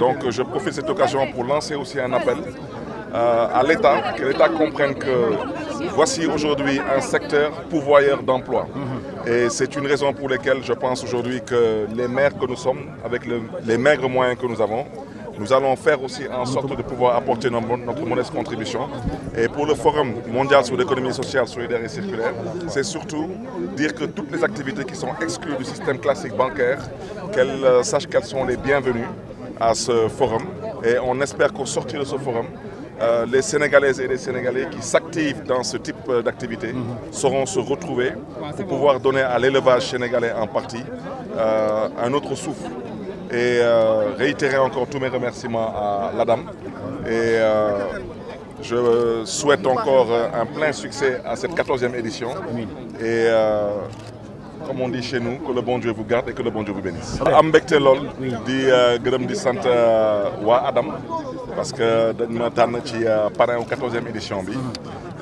Donc je profite de cette occasion pour lancer aussi un appel à l'État, que l'État comprenne que voici aujourd'hui un secteur pourvoyeur d'emplois. Et c'est une raison pour laquelle je pense aujourd'hui que les maires que nous sommes, avec les maigres moyens que nous avons, nous allons faire aussi en sorte de pouvoir apporter notre modeste contribution. Et pour le Forum mondial sur l'économie sociale, solidaire et circulaire, c'est surtout dire que toutes les activités qui sont exclues du système classique bancaire, qu'elles sachent qu'elles sont les bienvenues à ce forum. Et on espère qu'au sortir de ce forum, les Sénégalaises et les Sénégalais qui s'activent dans ce type d'activité sauront se retrouver pour pouvoir donner à l'élevage sénégalais en partie un autre souffle. Et réitérer encore tous mes remerciements à l'ADAM. Et je souhaite encore un plein succès à cette 14e édition. Et comme on dit chez nous, que le bon Dieu vous garde et que le bon Dieu vous bénisse. am mbégte lool di gërëm di sant waa Adam parce que dañ ma tànn ci parrain au 14e édition bi.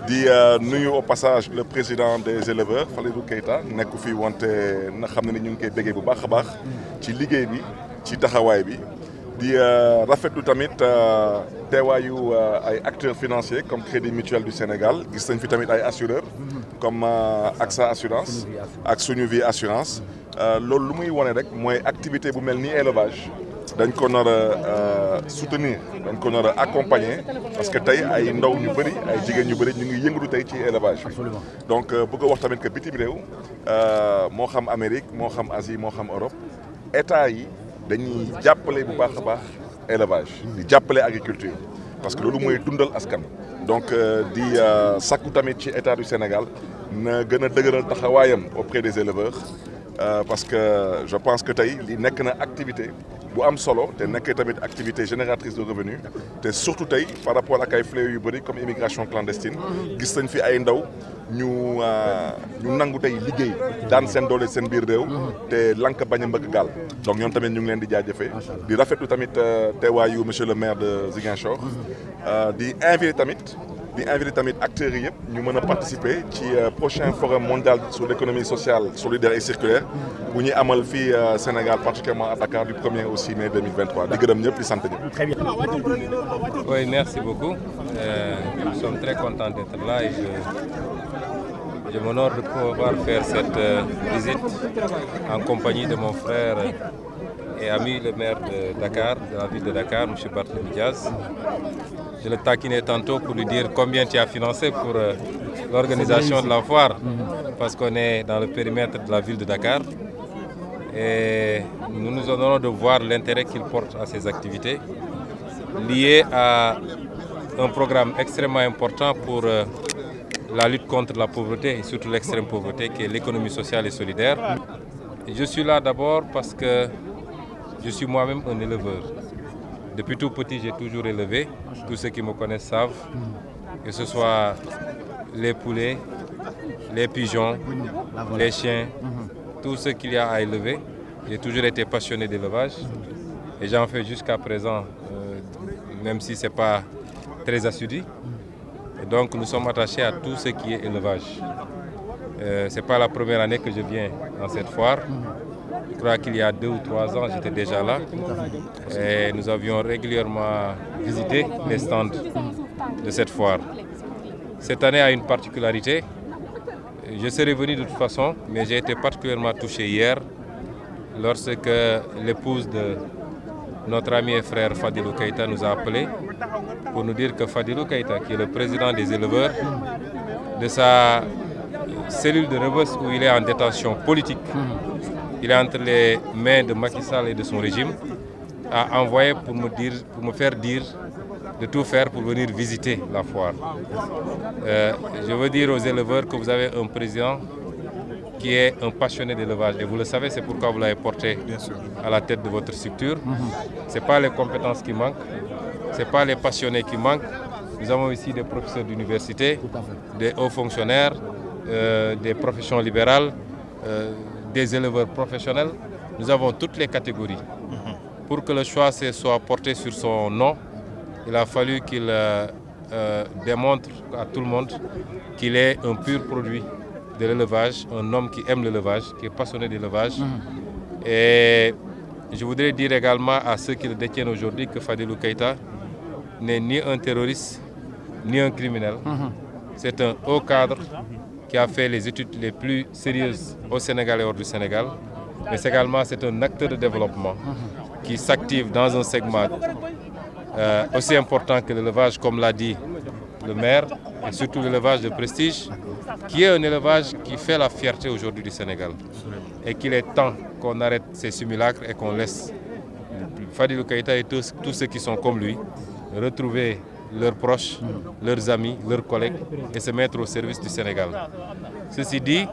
di nuyu au passage le président des éleveurs Falidou Keita nekk fi wante na xam ne ni ñu ngi koy béggee bu baax a baax ci liggéey bi ci taxawaay bi. di rafetlu tamit teewaayu ay acteurs financiers comme Crédit Mutuel du Sénégal gis nañ fi tamit ay assureurs comme AXA Assurance ak Suñu Vie Assurance loolu lu muy wone rek mooy activité bu mel ni élevage dañ ko nar a soutenir dañ ko nar a accompagner parce que tey ay ndaw ñu bëri ay jigéen ñu bëri ñu ngi yëngatu tey ci élevage bi donc bëgg a wax tamit que bitim réew moo xam Amérique moo xam Asie moo xam Europe état yi dañuy jàppale bu baax a baax élevage di jàppale agriculture parce que loolu mooy dundal askan donc di sakku tamit ci état du Sénégal na gën a dëgëral taxawaayam auprès des éleveurs parce que je pense que tey li nekk na activité bu am solo te nekk tamit activité génératrice de revenus te surtout tey par rapport ak ay fléaux yu bëri comme immigration clandestine gis nañ fi ay ndaw ñu nangu tey liggéey daan seen doole seen biir réew te lank bañ a mbëkk gaal donc ñoom tamit ñu ngi leen di jaajëfee di rafetlu tamit teewaayu monsieur le maire de Ziguinchor di invité tamit acteurs yi yëpp ñu mën a participer ci prochain forum mondial sur l'économie sociale solidaire et circulaire bu ñuy amal fii Sénégal particulièrement à Dakar du 1er au 6 mai 2023 di gërëm ñëpp di sant ñëpp. Très bien. Oui, merci beaucoup. Nous sommes très contents d'être là et je m'honore de pouvoir faire cette visite en compagnie de mon frère et ami le maire de Dakar, de la ville de Dakar, M. Barthélémy Diaz. Je le taquinais tantôt pour lui dire combien tu as financé pour l'organisation de la foire, parce qu'on est dans le périmètre de la ville de Dakar. Et nous nous honorons de voir l'intérêt qu'il porte à ces activités, liées à un programme extrêmement important pour la lutte contre la pauvreté et surtout l'extrême pauvreté, qui est l'économie sociale et solidaire. Je suis là d'abord parce que je suis moi-même un éleveur. Depuis tout petit, j'ai toujours élevé. Tous ceux qui me connaissent savent, que ce soit les poulets, les pigeons, les chiens, tout ce qu'il y a à élever. J'ai toujours été passionné d'élevage et j'en fais jusqu'à présent, même si ce n'est pas très assidu. Et donc nous sommes attachés à tout ce qui est élevage. Ce n'est pas la première année que je viens dans cette foire. Je crois qu'il y a 2 ou 3 ans, j'étais déjà là. Et nous avions régulièrement visité les stands de cette foire. Cette année a une particularité. Je serais venu de toute façon, mais j'ai été particulièrement touché hier lorsque l'épouse de notre ami et frère Fadilou Keita nous a appelés pour nous dire que Fadilou Keita, qui est le président des éleveurs, de sa cellule de Rebeuss où il est en détention politique, il est entre les mains de Macky Sall et de son régime, a envoyé pour me faire dire de tout faire pour venir visiter la foire. Je veux dire aux éleveurs que vous avez un président qui est un passionné d'élevage. Et vous le savez, c'est pourquoi vous l'avez porté à la tête de votre structure. Ce n'est pas les compétences qui manquent, ce n'est pas les passionnés qui manquent. Nous avons ici des professeurs d'université, des hauts fonctionnaires, des professions libérales, des éleveurs professionnels. Nous avons toutes les catégories. Pour que le choix soit porté sur son nom, il a fallu qu'il démontre à tout le monde qu'il est un pur produit de l'élevage, un homme qui aime l'élevage, qui est passionné d'élevage. Et Je voudrais dire également à ceux qui le détiennent aujourd'hui que Fadilou Keïta n'est ni un terroriste, ni un criminel. C'est un haut cadre qui a fait les études les plus sérieuses au Sénégal et hors du Sénégal. Mais également, c'est un acteur de développement qui s'active dans un segment aussi important que l'élevage, comme l'a dit le maire, et surtout l'élevage de prestige, qui est un élevage qui fait la fierté aujourd'hui du Sénégal. Et qu'il est temps qu'on arrête ces simulacres et qu'on laisse Fadilou Keïta et tous ceux qui sont comme lui retrouver leurs proches, leurs amis, leurs collègues et se mettre au service du Sénégal. Ceci dit,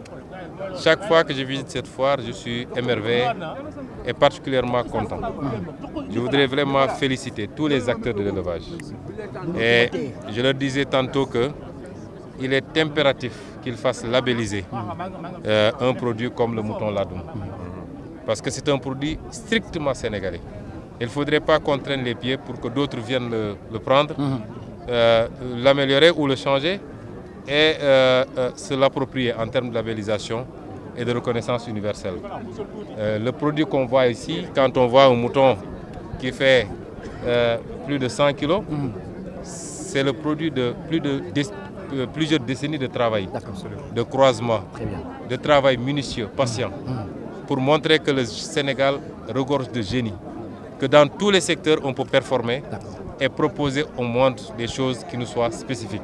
chaque fois que je visite cette foire, je suis émerveillé et particulièrement content. Je voudrais vraiment féliciter tous les acteurs de l'élevage. Et je leur disais tantôt qu'il est impératif qu'ils fassent labelliser un produit comme le mouton ladoum. Parce que c'est un produit strictement sénégalais. Il ne faudrait pas qu'on traîne les pieds pour que d'autres viennent le prendre, l'améliorer ou le changer et se l'approprier en termes de labellisation et de reconnaissance universelle. Le produit qu'on voit ici, quand on voit un mouton qui fait plus de 100 kg, c'est le produit de plusieurs décennies de travail, de croisement, de travail minutieux, patient, pour montrer que le Sénégal regorge de génie, que dans tous les secteurs on peut performer et proposer au monde des choses qui nous soient spécifiques.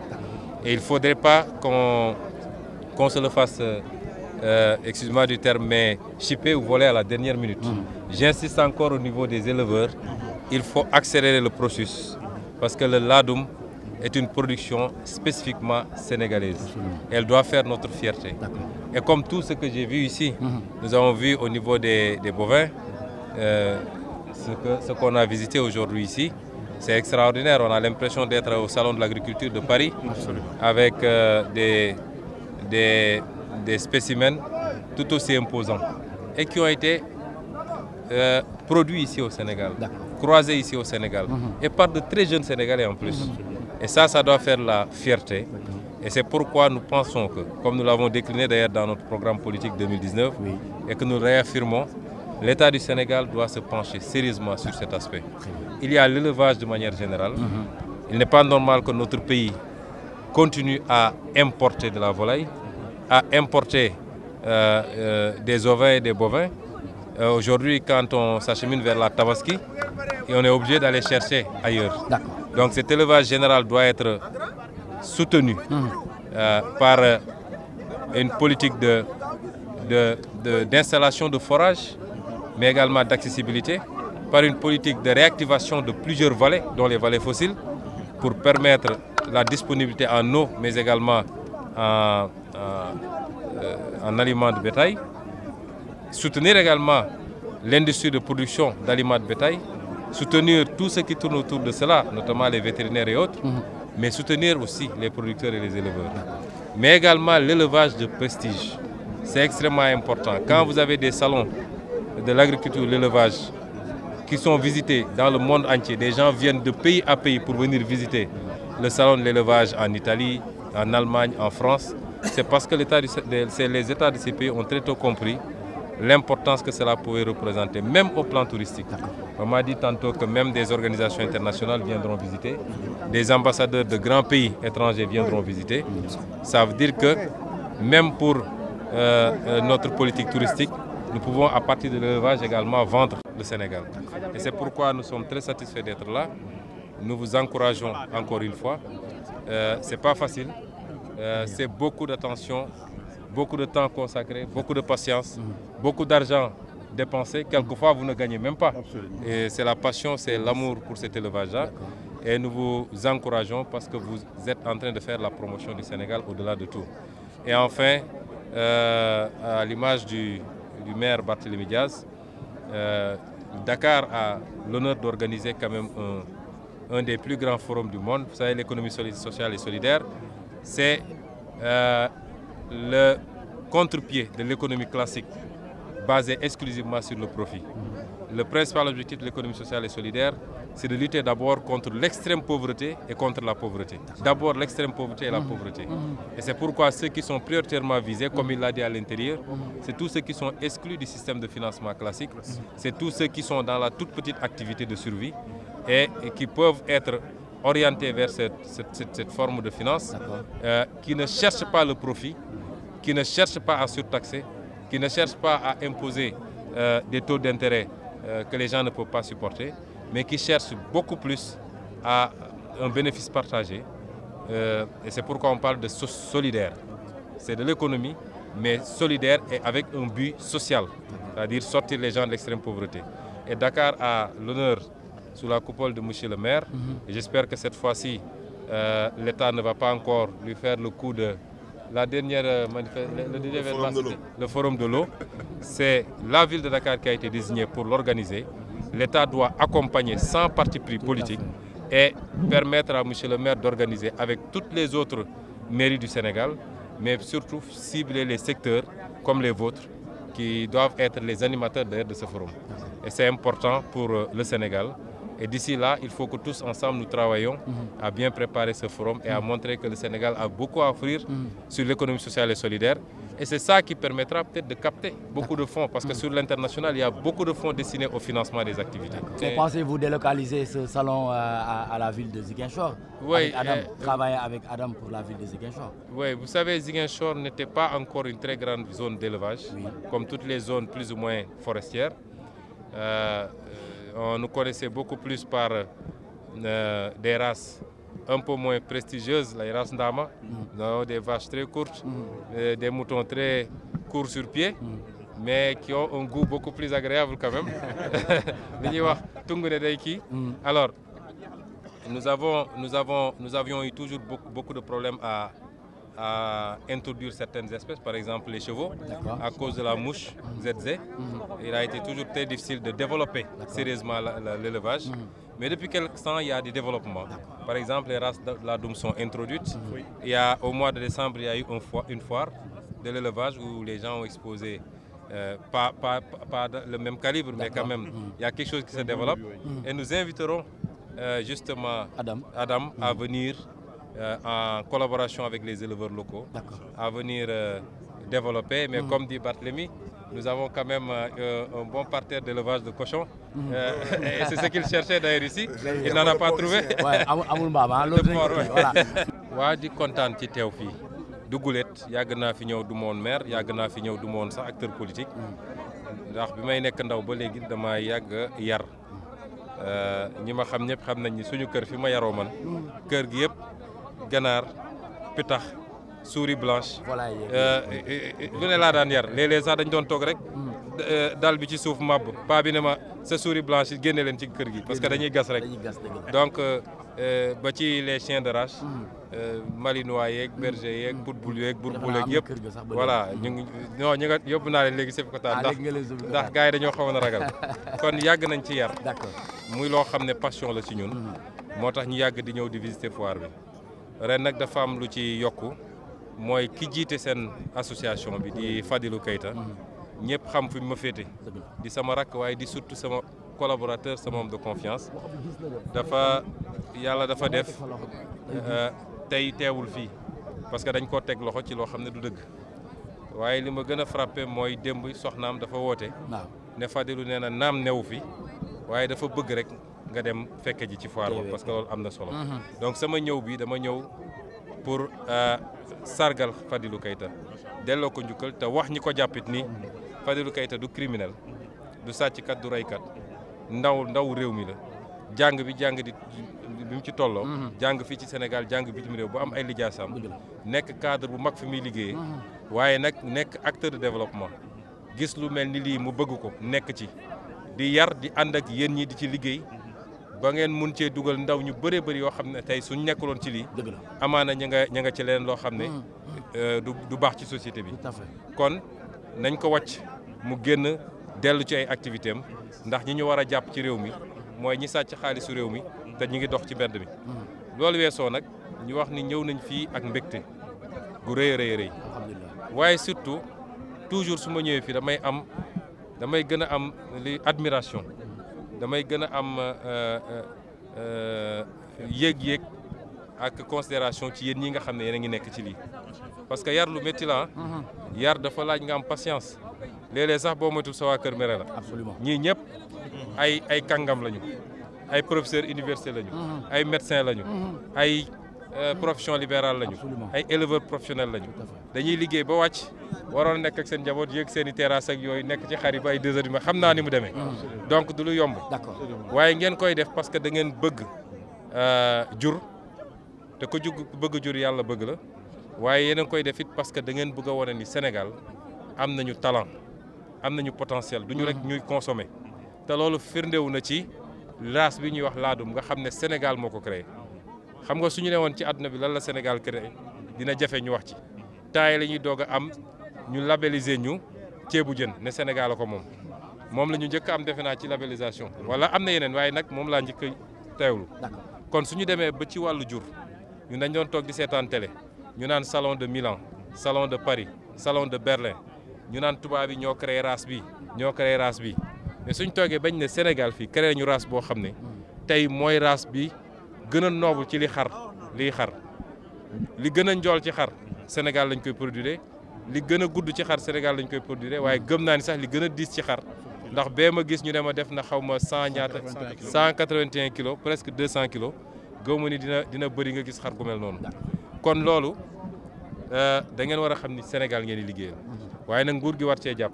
Et il ne faudrait pas qu'on se le fasse, excuse-moi du terme, mais chipper ou voler à la dernière minute. J'insiste encore au niveau des éleveurs, il faut accélérer le processus parce que le ladoum est une production spécifiquement sénégalaise. Elle doit faire notre fierté. Et comme tout ce que j'ai vu ici, nous avons vu au niveau des bovins, ce qu'on a visité aujourd'hui ici, c'est extraordinaire. On a l'impression d'être au Salon de l'Agriculture de Paris avec des spécimens tout aussi imposants et qui ont été produits ici au Sénégal, croisés ici au Sénégal et par de très jeunes Sénégalais en plus. Et ça doit faire la fierté. Et c'est pourquoi nous pensons que, comme nous l'avons décliné d'ailleurs dans notre programme politique 2019, et que nous réaffirmons, l'État du Sénégal doit se pencher sérieusement sur cet aspect. Il y a l'élevage de manière générale. Il n'est pas normal que notre pays continue à importer de la volaille, à importer des ovins et des bovins. Aujourd'hui, quand on s'achemine vers la Tabaski, et on est obligé d'aller chercher ailleurs. Donc cet élevage général doit être soutenu par une politique d'installation de forage, mais également d'accessibilité, par une politique de réactivation de plusieurs vallées, dont les vallées fossiles, pour permettre la disponibilité en eau, mais également en aliments de bétail. Soutenir également l'industrie de production d'aliments de bétail, soutenir tout ce qui tourne autour de cela, notamment les vétérinaires et autres, mais soutenir aussi les producteurs et les éleveurs. Mais également l'élevage de prestige. C'est extrêmement important. Quand vous avez des salons de l'agriculture, l'élevage, qui sont visités dans le monde entier, des gens viennent de pays à pays pour venir visiter le salon de l'élevage en Italie, en Allemagne, en France. C'est parce que les États de ces pays ont très tôt compris l'importance que cela pouvait représenter, même au plan touristique. On m'a dit tantôt que même des organisations internationales viendront visiter, des ambassadeurs de grands pays étrangers viendront visiter. Ça veut dire que même pour notre politique touristique, nous pouvons à partir de l'élevage également vendre le Sénégal. Et c'est pourquoi nous sommes très satisfaits d'être là. Nous vous encourageons encore une fois. Ce n'est pas facile, c'est beaucoup d'attention, beaucoup de temps consacré, beaucoup de patience, beaucoup d'argent dépensé. Quelquefois, vous ne gagnez même pas. Et c'est la passion, c'est l'amour pour cet élevage-là. Et nous vous encourageons parce que vous êtes en train de faire la promotion du Sénégal au-delà de tout. Et enfin, à l'image du maire Barthélémy Diaz, Dakar a l'honneur d'organiser quand même un des plus grands forums du monde. Vous savez, l'économie sociale et solidaire, c'est le contre-pied de l'économie classique basée exclusivement sur le profit. Le principal objectif de l'économie sociale et solidaire, c'est de lutter d'abord contre l'extrême pauvreté et contre la pauvreté. D'abord l'extrême pauvreté et la pauvreté. Et c'est pourquoi ceux qui sont prioritairement visés, comme il l'a dit à l'intérieur, c'est tous ceux qui sont exclus du système de financement classique, c'est tous ceux qui sont dans la toute petite activité de survie et qui peuvent être orientés vers cette forme de finance, qui ne cherchent pas le profit, qui ne cherchent pas à surtaxer, qui ne cherchent pas à imposer des taux d'intérêt que les gens ne peuvent pas supporter, mais qui cherchent beaucoup plus à un bénéfice partagé. Et c'est pourquoi on parle de solidaire. C'est de l'économie, mais solidaire et avec un but social, c'est-à-dire sortir les gens de l'extrême pauvreté. Et Dakar a l'honneur sous la coupole de monsieur le maire. Et j'espère que cette fois-ci, l'État ne va pas encore lui faire le coup de la dernière le forum de l'eau. C'est la ville de Dakar qui a été désignée pour l'organiser. L'État doit accompagner sans parti pris politique et permettre à monsieur le maire d'organiser avec toutes les autres mairies du Sénégal, mais surtout cibler les secteurs comme les vôtres qui doivent être les animateurs d'ailleurs de ce forum. Et c'est important pour le Sénégal. Et d'ici là, il faut que tous ensemble nous travaillions à bien préparer ce forum et à montrer que le Sénégal a beaucoup à offrir sur l'économie sociale et solidaire. Et c'est ça qui permettra peut-être de capter beaucoup de fonds, parce que sur l'international, il y a beaucoup de fonds destinés au financement des activités. Pensez-vous délocaliser ce salon à la ville de Ziguinchor? Oui. Travailler avec Adam pour la ville de Ziguinchor? Oui, vous savez, Ziguinchor n'était pas encore une très grande zone d'élevage, comme toutes les zones plus ou moins forestières. On nous connaissait beaucoup plus par des races un peu moins prestigieuses, les races Ndama, des vaches très courtes, des moutons très courts sur pied, mais qui ont un goût beaucoup plus agréable quand même. Alors, nous avions eu toujours beaucoup de problèmes à introduire certaines espèces, par exemple les chevaux, à cause de la mouche ZZ. Il a été toujours très difficile de développer sérieusement l'élevage. Mais depuis quelques temps, il y a des développements. Par exemple, les races de la Doum sont introduites. Au mois de décembre, il y a eu une foire de l'élevage où les gens ont exposé, pas le même calibre, mais quand même, il y a quelque chose qui se développe. Et nous inviterons justement Adam à venir en collaboration avec les éleveurs locaux, à venir développer. Mais comme dit Barthélemy, nous avons quand même un bon parterre d'élevage de cochons. Et c'est ce qu'il cherchait d'ailleurs ici. Il n'en a pas trouvé. Waa di kontaan ci teew fii du gulet yàgg naa fi ñëw du ma woon maire yàgg naa fi ñëw du ma woon sax acteur politique ndax bi may nekk ndaw ba léegi dama yàgg yar ñi ma xam ñëpp xam nañ ni suñu kër fi ma yaroo man kër gi yëpp ganaar pitax souris blanche lu ne laa daan yar léeg-léeg sax dañ doon toog rek dal bi ci suuf màbb paa bi ne ma sa souris blanche yi génne leen ci kër gi parce que dañuy gas rek donc ba ci les chiens de race malinois yeeg berger yeeg pitbull yeeg bourboule yeeg yëpp voilà ñu nga yóbbu naa leen léegi Sébikotane ndax gars yi dañoo xawoon a ragal kon yàgg nañ ci yar muy loo xam ne passion la ci ñun moo tax ñu yàgg di ñëw di visiter foire bi ren nag dafa am lu ci yokku mooy ki jiite seen association bi di Fadilou Keita ñëpp xam fi ma féete di sama rakk waaye di surtout sama collaborateur sama homme de confiance yàlla dafa def tey teewul fii parce que dañ koo teg loxo ci loo xam ne du dëgg waaye li ma gën a frappé mooy démb soxnaam dafa woote ne Fadilou nee na naam newu fi waaye dafa bëgg rek nga dem fekke ji ci foire ba parce que loolu am na solo donc sama ñëw bi dama ñëw pour sargal Fadilou Keita delloo ko njukkal te wax ñi ko jàppit ni Fadilou Keita du criminel du sàcckat du reykat ndaw réew mi la jàng di bi mu ci tolloo jàng fii ci Sénégal jàng bitim réew bu am ay lijaasam nekk cadre bu mag fi muy liggéeyee waaye nag nekk acteur de développement gis lu mel ni lii mu bëgg ko nekk ci di yar di ànd ak yéen ñi di ci liggéey ba ngeen mun cee dugal ndaw ñu bëree bëri yoo xam ne tey suñ nekkuloon ci lii amaana ña nga ci leen loo xam ne du baax ci société bi kon nañ ko wàcc mu génn dellu ci ay activité am ndax ñi ñu war a jàpp ci réew mi mooy ñi sàcc xaalisu réew mi te ñu ngi dox ci mbedd mi loolu weesoo nag ñu wax ni ñëw nañ fii ak mbégte gu rëy rëy waaye surtout toujours su ma ñëwee fii damay gën a am li admiration damay gën a am yéeg-yéeg ak considération ci yéen ñi nga xam ne yéen a ngi nekk ci lii parce que yar lu métti la yar dafa laaj nga am patience léeg-léeg sax boo moytu sa waa kër mere la. Absolument. ñii ñëpp ay kàngam lañu ay professeur université lañu ay médecin lañu ay profession libérale lañu ay éleveur professionnel lañu dañuy liggéey ba wàcc waroon nekk ak seen njaboot yéeg seen i terrasse ak yooyu nekk ci xar yi ba ay 2 heures du matin xam naa ni mu demee donc du lu yomb. D'accord. waaye ngeen koy def parce que da ngeen bëgg jur te ko bëgg jur yàlla bëgg la waaye yéen a koy def it parce que da ngeen bëgg a wane ni Sénégal am nañu talent am nañu potentiel du ñu rek ñuy consommer te loolu firndewu na ci race bi ñuy wax laadum nga xam ne Sénégal moo ko créé xam nga suñu ne woon ci àdduna bi lan la Sénégal créé dina jafe ñu wax ci temps yi la ñuy doog a am ñu labelliser ñu ceebu jën ne Sénégal ko moom la ñu njëkk am defe naa ci labellisation wala am na yeneen waaye nag moom laa njëkk a teewlu kon suñu demee ba ci wàllu jur ñun dañ doon toog di seetaan télé ñu naan salon de Milan salon de Paris salon de Berlin ñu naan tubaab yi ñoo créé race bi mais suñ toogee bañ ne Sénégal fii créé ñu race boo xam ne tey mooy race bi gën a noble ci liy xar li gën a njool ci xar Sénégal lañ koy produire li gën a gudd ci xar Sénégal lañ koy produire waaye gëm naa ni sax li gën a diis ci xar ndax bee ma gis ñu ne ma def na xaw ma 181 kilos presque 200 kilos gëw ma ni dina bëri nga gis xar gu mel noonu kon loolu da ngeen war a xam ni Sénégal ngeen di liggéeyal waaye nag nguur gi war cee jàpp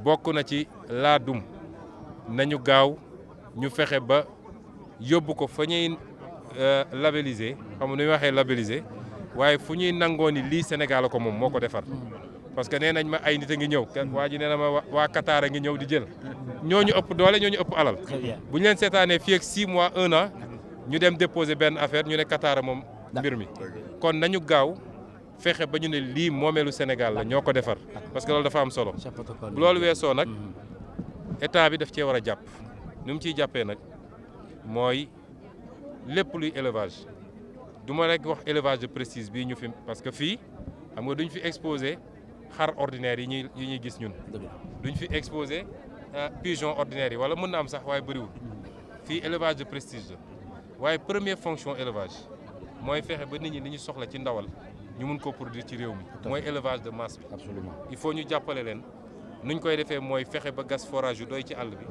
bokk na ci laadum nañu gaaw ñu fexe ba yóbbu ko fa ñuy labelliser xam nga nu ñuy waxee labelliser waaye fu ñuy nangoo ni lii Sénégal ko moom moo ko defar parce que nee nañ ma ay nit a ngi ñëw waa ji nee na ma waa Qatar a ngi ñëw di jël ñooñu ëpp doole ñooñu ëpp alal bu ñu leen seetaanee fii ak 6 mois 1 an ñu dem déposer benn affaire ñu ne Qatar moom mbir mi kon nañu gaaw fexe ba ñu ne lii moomeelu Sénégal la ñoo ko defar parce que loolu dafa am solo bu loolu weesoo nag état bi daf cee war a jàpp ni mu ciy jàppee nag mooy lépp luy élevage du ma rek wax élevage de prestige bii ñu fi parce que fii xam nga duñ fi exposé xar ordinaire yi ñuy gis ñun duñ fi exposé pigeon ordinaire yi wala mën na am sax waaye bëriwul fii élevage de prestige la waaye première fonction élevage mooy fexe ba nit ñi li ñu soxla ci ndawal ñu mun ko produire ci réew mi mooy élevage de masse bi absolument il faut ñu jàppale leen nuñ koy defee mooy fexe ba gas forage yu doy ci àll bi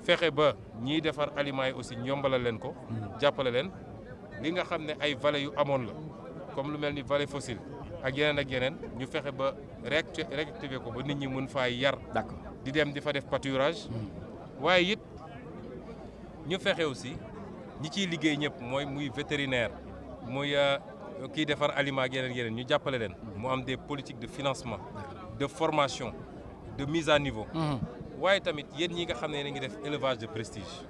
fexe ba ñiy defar aliments yi aussi yombalal leen ko jàppale leen li nga xam ne ay vallées yu amoon la comme lu mel ni vallée fossile ak yeneen ñu fexe ba réactiver ko ba nit ñi mën faa yar di dem di fa def pâturage waaye it ñu fexe aussi ñi ciy liggéey ñëpp mooy muy vétérinaire muy kiy defar aliment ak yeneen ñu jàppale leen mu am des politiques de financement de formation de mise à niveau waaye tamit yéen ñi nga xam ne ngi def élevage de prestige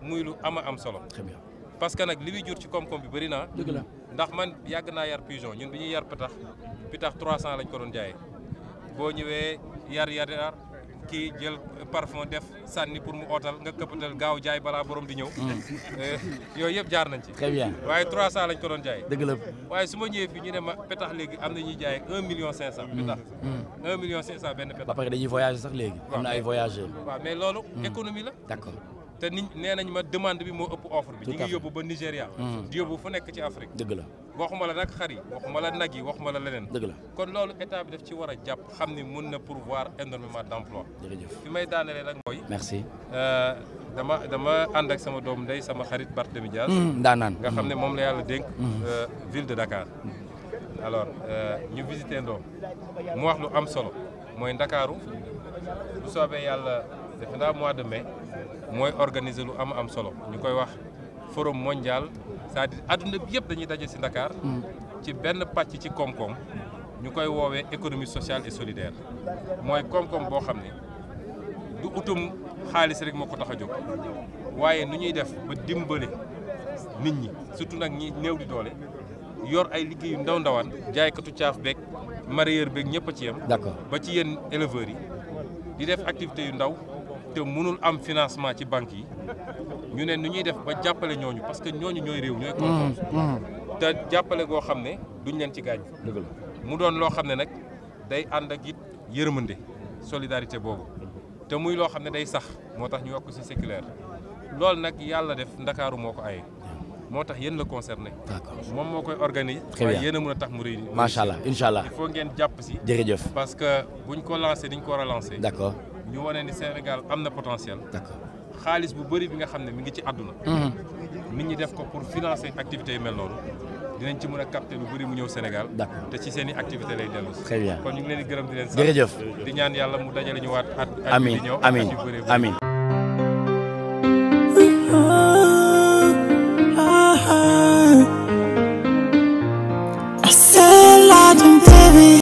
muy lu am solo très bien parce que nag li muy jur ci koom-koom bi bëri naa ndax man yàgg naa yar pigeon ñun bi ñuy yar pitax 300 lañ ko doon jaayee boo ñëwee yar kii jël parfum def sànni pour mu ootal nga këppatal gaaw jaay balaa borom di ñëw yooyu yëpp jaar nañ ci très bien waaye 300 lañ ko doon jaayee dëgg la waaye su ma ñëwee fii ñu ne ma petax léegi am na ñuy jaayee 1 million 500 petax 1 million 500 benn petax ba pare dañuy voyager sax léegi am na ay voyageurs waaw mais loolu économie la d'accord te nit nee nañ ma demande bi moo ëpp offre bi ñu ngi yóbbu ba Nigéria di yóbbu fu nekk ci Afrique dëgg la waxuma la nag xar yi waxuma la nag yi waxuma la leneen dëgg la kon loolu état bi daf ci war a jàpp xam ni mun na pourvoir énormément d'emploi jërëjëf fi may daanelee nag mooy merci dama ànd ak sama doom ndey sama xarit Barthélémy Dias daanaan nga xam ne moom la yàlla dénk ville de Dakar alors ñu visité ndoom mu wax lu am solo mooy Ndakaaru bu soobee yàlla defe naa mois de mai mooy organiser lu am solo ñu koy wax forum mondial c'est-à-dire adduna bi yëpp dañuy daje ci Dakar ci benn pàcc ci koom-koom ñu koy woowee économie sociale et solidaire mooy koom-koom boo xam ne du utum xaalis rek moo ko tax a jóg waaye nu ñuy def ba dimbale nit ñi surtout nag ñi néew di doole yor ay liggéeyu ndawaan jaaykatu caaf beeg mareyeur beeg ñëpp a ci yem d'accord ba ci yéen éleveurs yi di def activité yu ndaw te mënul am financement ci banques yi ñu ne nu ñuy def ba jàppale ñooñu parce que ñooñu ñooy réew ñooy koom-koom te jàppale goo xam ne duñ leen ci gaañ mu doon loo xam ne nag day ànd ak it yërmande solidarité boobu te muy loo xam ne day sax moo tax ñu yokk ci séculaire loolu nag yàlla def Ndakaaru moo ko aye moo tax yéen la concerné. d'accord moom moo koy organiser. très bien waaye yéen a mën a tax mu réunir. macha allah incha allah il faut ngeen jàpp si. jërëjëf parce que buñ ko lancé dañ ko war a lancé. d'accord ñu wane ni Sénégal am na potentiel. d'accord xaalis bu bëri bi nga xam ne mi ngi ci àdduna. nit ñi def ko pour financer activités yu mel noonu dinañ ci mën a capter lu bëri mu ñëw Sénégal. d'accord te ci seen i activités lay dellu si. très bien kon ñu ngi leen di gërëm di leen sant. jërëjëf di ñaan yàlla mu dajale ñu waat at. amiin di ñëw amiin at yu bëree bëri. amiin